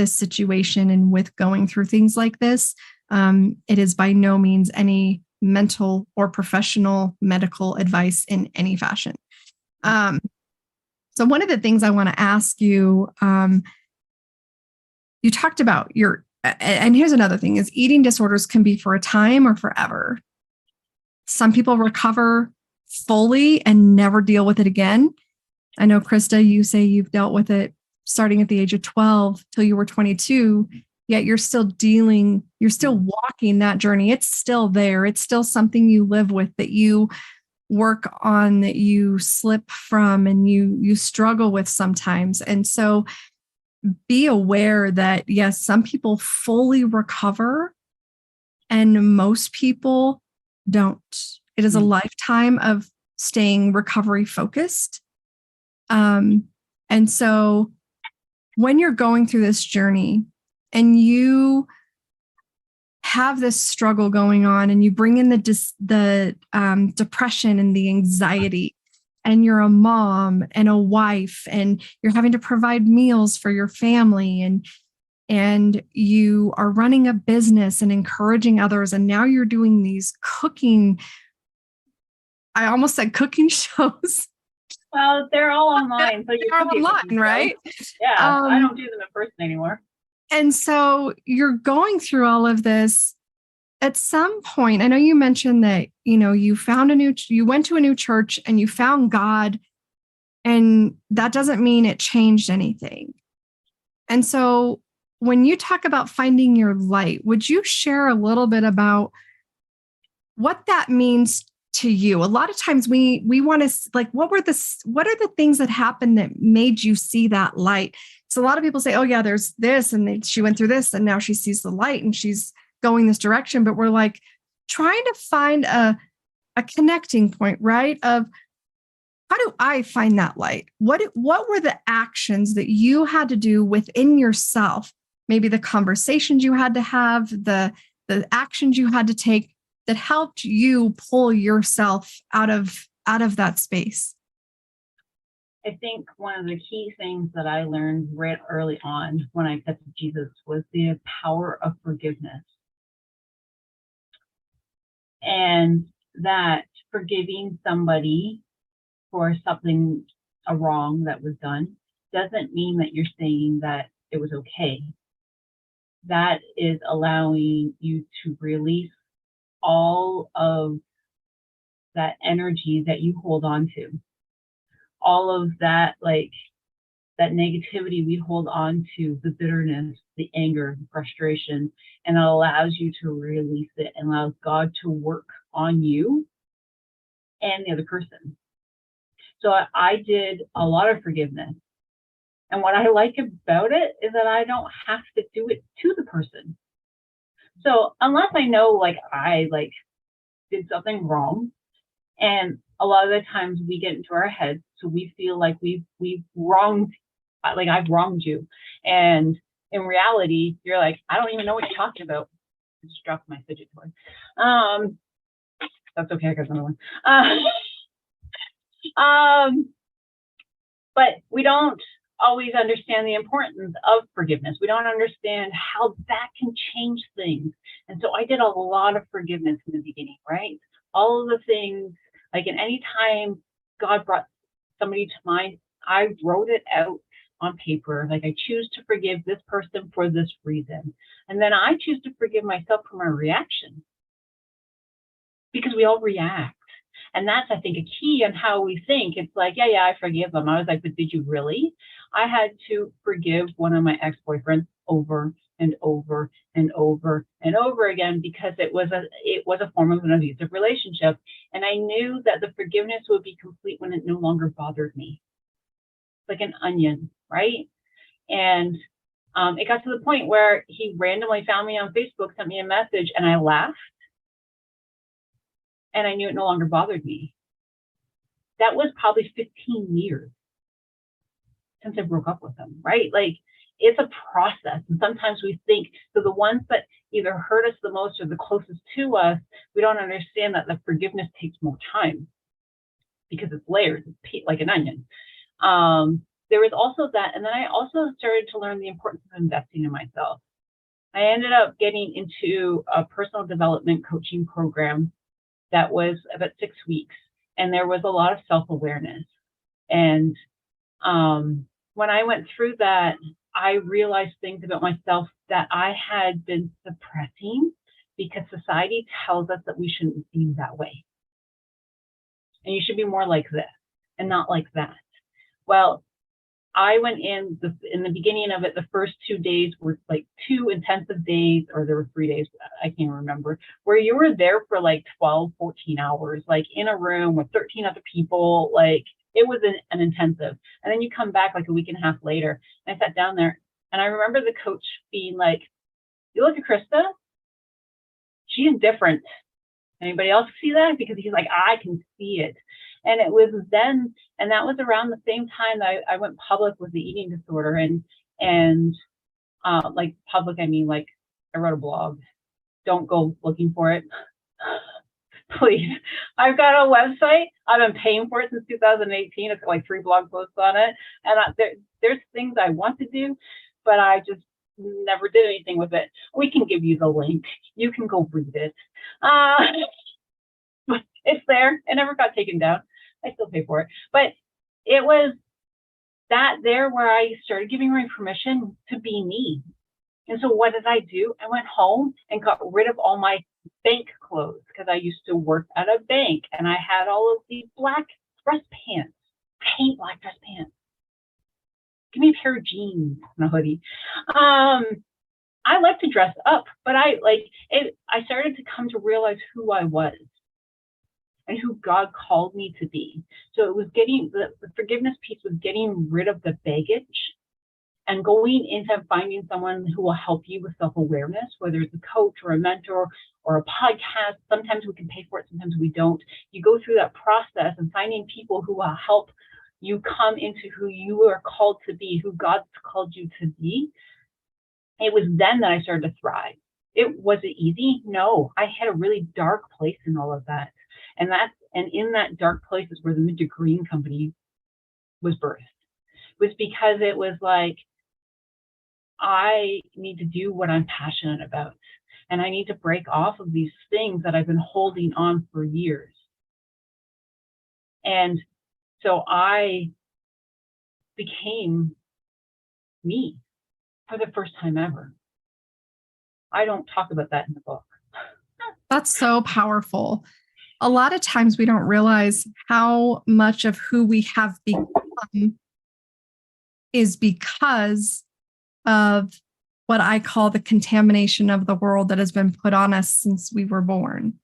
A: situation and with going through things like this. It is by no means any mental or professional medical advice in any fashion. So one of the things I want to ask you, you talked about and here's another thing, is eating disorders can be for a time or forever. Some people recover fully and never deal with it again. I know, Christa, you say you've dealt with it starting at the age of 12 till you were 22, yet you're still walking that journey. It's still there. It's still something you live with, that you work on, that you slip from, and you struggle with sometimes. And so be aware that, yes, some people fully recover and most people don't. It is a lifetime of staying recovery focused. And so when you're going through this journey and you have this struggle going on and you bring in the depression and the anxiety, and you're a mom and a wife and you're having to provide meals for your family, and you are running a business and encouraging others, and now you're doing these cooking, I almost said cooking shows.
B: Well, they're all online. So
A: they're online, right?
B: Yeah, I don't do them in person anymore.
A: And so you're going through all of this. At some point, I know you mentioned that, you went to a new church and you found God, and that doesn't mean it changed anything. And so when you talk about finding your light, would you share a little bit about what that means to you? A lot of times we want to, like, what are the things that happened that made you see that light? So a lot of people say, oh yeah, there's this, and she went through this, and now she sees the light and she's going this direction. But we're like trying to find a connecting point, right? Of how do I find that light? What were the actions that you had to do within yourself? Maybe the conversations you had to have, the actions you had to take that helped you pull yourself out of that space.
B: I think one of the key things that I learned right early on when I accepted Jesus was the power of forgiveness. And that forgiving somebody for something, a wrong that was done, doesn't mean that you're saying that it was okay. That is allowing you to release all of that energy that you hold on to. All of that, like that negativity we hold on to, the bitterness, the anger, the frustration, and it allows you to release it and allows God to work on you and the other person. So I did a lot of forgiveness. And what I like about it is that I don't have to do it to the person. So unless I know I did something wrong, and a lot of the times we get into our heads, so we feel like we've wronged, like I've wronged you. And in reality, you're like, I don't even know what you're talking about. I just dropped my fidget toy. That's okay, I got another one. But we don't always understand the importance of forgiveness. We don't understand how that can change things. And so I did a lot of forgiveness in the beginning, right? All of the things, like in any time God brought somebody to mind, I wrote it out on paper. Like, I choose to forgive this person for this reason. And then I choose to forgive myself for my reaction. Because we all react. And that's, I think, a key on how we think. It's like, yeah, I forgive them. I was like, but did you really? I had to forgive one of my ex-boyfriends over and over and over and over again, because it was a form of an abusive relationship. And I knew that the forgiveness would be complete when it no longer bothered me. Like an onion, right? And it got to the point where he randomly found me on Facebook, sent me a message, and I laughed. And I knew it no longer bothered me. That was probably 15 years since I broke up with him, right? Like, it's a process. And sometimes we think, so the ones that either hurt us the most or the closest to us, we don't understand that the forgiveness takes more time because it's layers, it's like an onion. There was also that. And then I also started to learn the importance of investing in myself. I ended up getting into a personal development coaching program that was about 6 weeks. And there was a lot of self-awareness. And when I went through that, I realized things about myself that I had been suppressing because society tells us that we shouldn't be that way. And you should be more like this and not like that. Well, I went in the beginning of it, the first 2 days were like 2 intensive days, or there were 3 days, I can't remember, where you were there for like 12, 14 hours, like in a room with 13 other people. Like, it was an intensive. And then you come back like a week and a half later, and I sat down there, and I remember the coach being like, you look at Christa, she's different. Anybody else see that? Because he's like, I can see it. And it was then, and that was around the same time that I went public with the eating disorder. And like public, I mean, like, I wrote a blog. Don't go looking for it. Please. I've got a website. I've been paying for it since 2018. It's got like 3 blog posts on it. And there's things I want to do, but I just never did anything with it. We can give you the link. You can go read it. But it's there. It never got taken down. I still pay for it. But it was that there where I started giving my permission to be me. And so what did I do? I went home and got rid of all my bank clothes, because I used to work at a bank and I had all of these black dress pants. I hate black dress pants. Give me a pair of jeans and a hoodie. I like to dress up, but I started to come to realize who I was and who God called me to be. So it was getting, the forgiveness piece was getting rid of the baggage and going into finding someone who will help you with self-awareness, whether it's a coach or a mentor or a podcast. Sometimes we can pay for it, sometimes we don't. You go through that process and finding people who will help you come into who you are called to be, who God's called you to be. It was then that I started to thrive. Was it easy? No, I had a really dark place in all of that. And in that dark place is where the Midget Green Company was birthed. It was because it was like, I need to do what I'm passionate about. And I need to break off of these things that I've been holding on for years. And so I became me for the first time ever. I don't talk about that in the book.
A: That's so powerful. A lot of times we don't realize how much of who we have become is because of what I call the contamination of the world that has been put on us since we were born.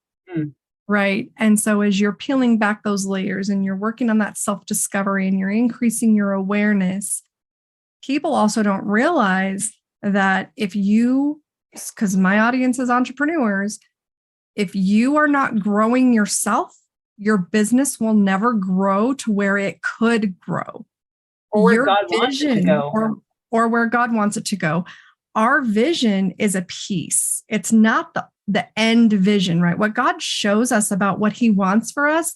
A: Right. And so as you're peeling back those layers and you're working on that self-discovery and you're increasing your awareness, people also don't realize that because my audience is entrepreneurs, if you are not growing yourself, your business will never grow to where it could grow.
B: Or where God wants it to go.
A: Or where God wants it to go. Our vision is a piece. It's not the end vision, right? What God shows us about what he wants for us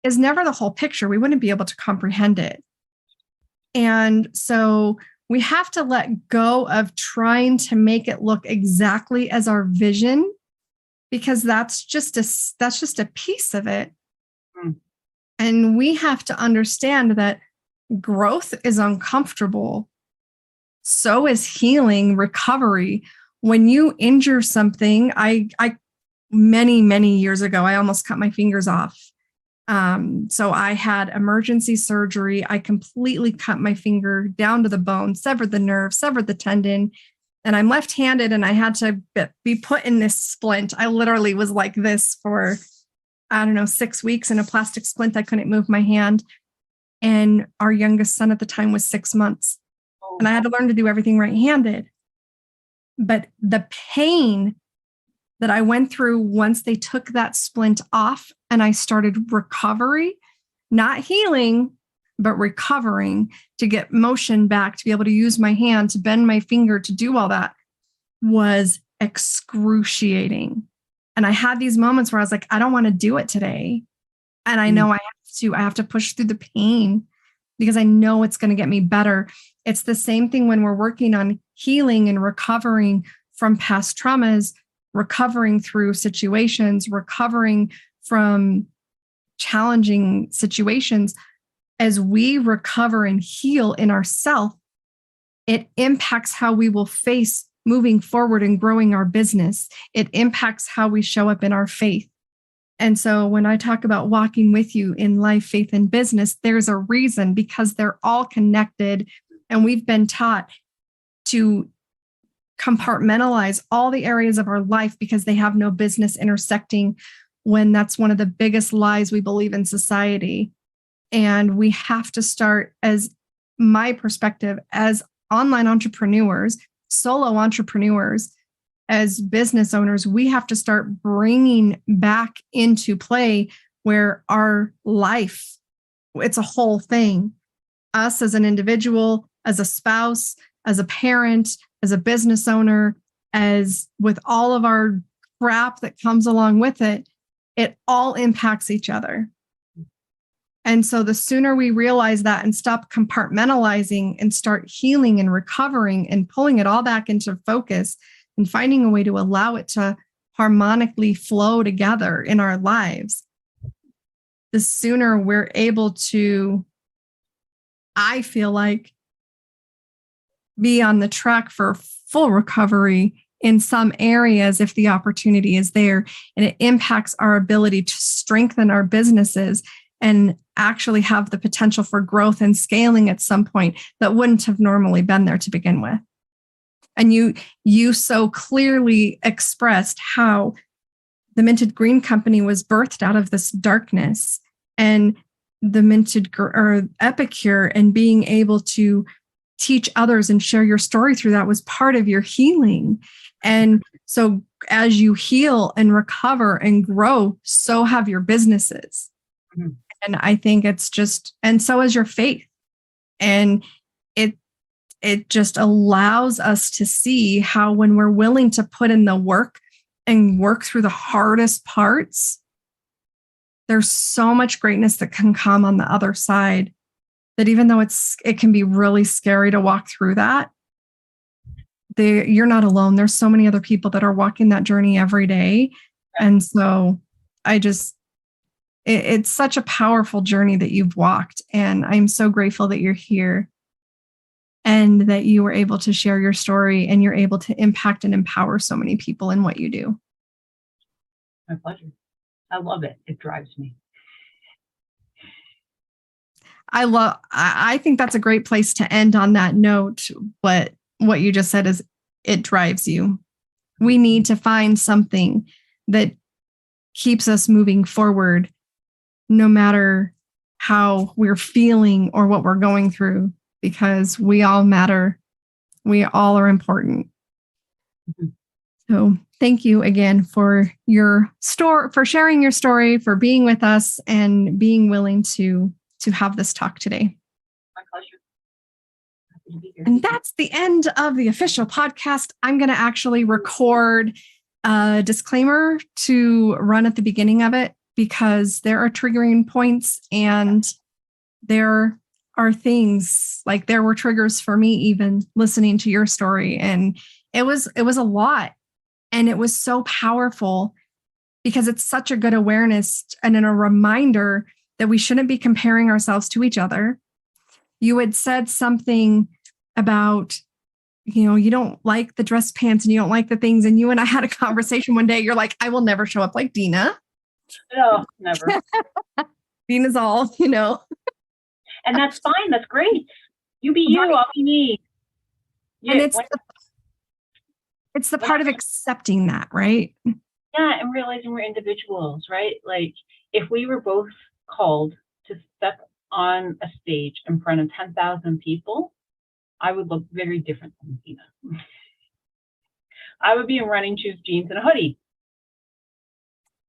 A: is never the whole picture. We wouldn't be able to comprehend it. And so we have to let go of trying to make it look exactly as our vision, because that's just a piece of it. And we have to understand that growth is uncomfortable. So is healing, recovery. When you injure something, I many years ago, I almost cut my fingers off. So I had emergency surgery. I completely cut my finger down to the bone, severed the nerve, severed the tendon. And I'm left-handed and I had to be put in this splint. I literally was like this for, 6 weeks in a plastic splint. I couldn't move my hand. And our youngest son at the time was 6 months. and I had to learn to do everything right-handed. But the pain that I went through once they took that splint off and I started recovery, not healing, but recovering to get motion back, to be able to use my hand, to bend my finger, to do all that, was excruciating. And I had these moments where I was like, I don't want to do it today. And I know I have to push through the pain because I know it's going to get me better. It's the same thing when we're working on healing and recovering from past traumas, recovering through situations, recovering from challenging situations. As we recover and heal in ourselves, it impacts how we will face moving forward and growing our business. It impacts how we show up in our faith. And so when I talk about walking with you in life, faith, and business, there's a reason, because they're all connected. And we've been taught to compartmentalize all the areas of our life because they have no business intersecting, when that's one of the biggest lies we believe in society. And we have to start, as my perspective, as online entrepreneurs, solo entrepreneurs, as business owners, we have to start bringing back into play where our life, it's a whole thing. Us as an individual, as a spouse, as a parent, as a business owner, as with all of our crap that comes along with it, it all impacts each other. And so the sooner we realize that and stop compartmentalizing and start healing and recovering and pulling it all back into focus and finding a way to allow it to harmonically flow together in our lives, the sooner we're able to, I feel like, be on the track for full recovery in some areas if the opportunity is there. And it impacts our ability to strengthen our businesses and actually have the potential for growth and scaling at some point that wouldn't have normally been there to begin with. And you so clearly expressed how the Minted Green Company was birthed out of this darkness, and the Epicure, and being able to teach others and share your story through that was part of your healing. And so as you heal and recover and grow, so have your businesses. Mm-hmm. And I think it's just, and so is your faith. And it just allows us to see how, when we're willing to put in the work and work through the hardest parts, there's so much greatness that can come on the other side, that even though it can be really scary to walk through that, you're not alone. There's so many other people that are walking that journey every day. And so it's such a powerful journey that you've walked. And I'm so grateful that you're here and that you were able to share your story, and you're able to impact and empower so many people in what you do.
B: My pleasure. I love it. It drives me.
A: I think that's a great place to end on that note. But what you just said is, it drives you. We need to find something that keeps us moving forward, no matter how we're feeling or what we're going through, because we all matter. We all are important. Mm-hmm. So thank you again for your story, for sharing your story, for being with us, and being willing to have this talk today.
B: My pleasure. Happy to be here.
A: And that's the end of the official podcast. I'm going to actually record a disclaimer to run at the beginning of it, because there are triggering points, and there are things, like there were triggers for me even listening to your story. And it was a lot, and it was so powerful, because it's such a good awareness and a reminder that we shouldn't be comparing ourselves to each other. You had said something about, you don't like the dress pants and you don't like the things. And you and I had a conversation one day. You're like, I will never show up like Dina.
B: No, never.
A: Dina's all,
B: And that's fine. That's great. You be you, I'll be me. Yeah,
A: and it's the part of accepting that, right?
B: Yeah, and realizing we're individuals, right? Like, if we were both called to step on a stage in front of 10,000 people, I would look very different than Tina. I would be in running shoes, jeans, and a hoodie.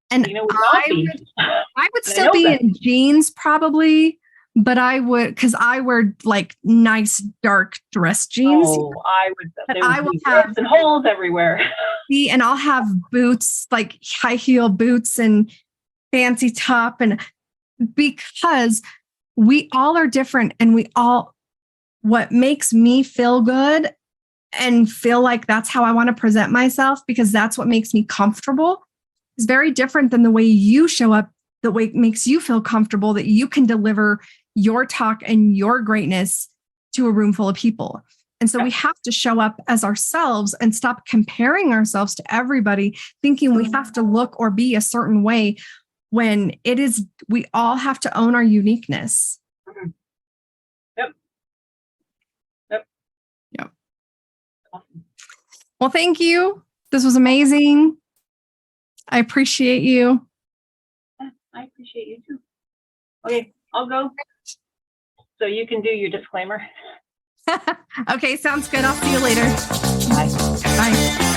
A: And
B: Tina would not be.
A: I would still be in jeans probably, but I would, because I wear like nice dark dress jeans.
B: Oh, I would.
A: But I will have
B: and holes everywhere.
A: And I'll have boots, like high heel boots and fancy top, and because we all are different, and what makes me feel good and feel like that's how I want to present myself, because that's what makes me comfortable, is very different than the way you show up, the way it makes you feel comfortable that you can deliver your talk and your greatness to a room full of people. And so we have to show up as ourselves and stop comparing ourselves to everybody, thinking we have to look or be a certain way, when we all have to own our uniqueness. Yep. Awesome. Well, thank you. This was amazing. I appreciate you.
B: I appreciate you too. Okay, I'll go. So you can do your disclaimer.
A: Okay, sounds good. I'll see you later.
B: Bye.
A: Bye.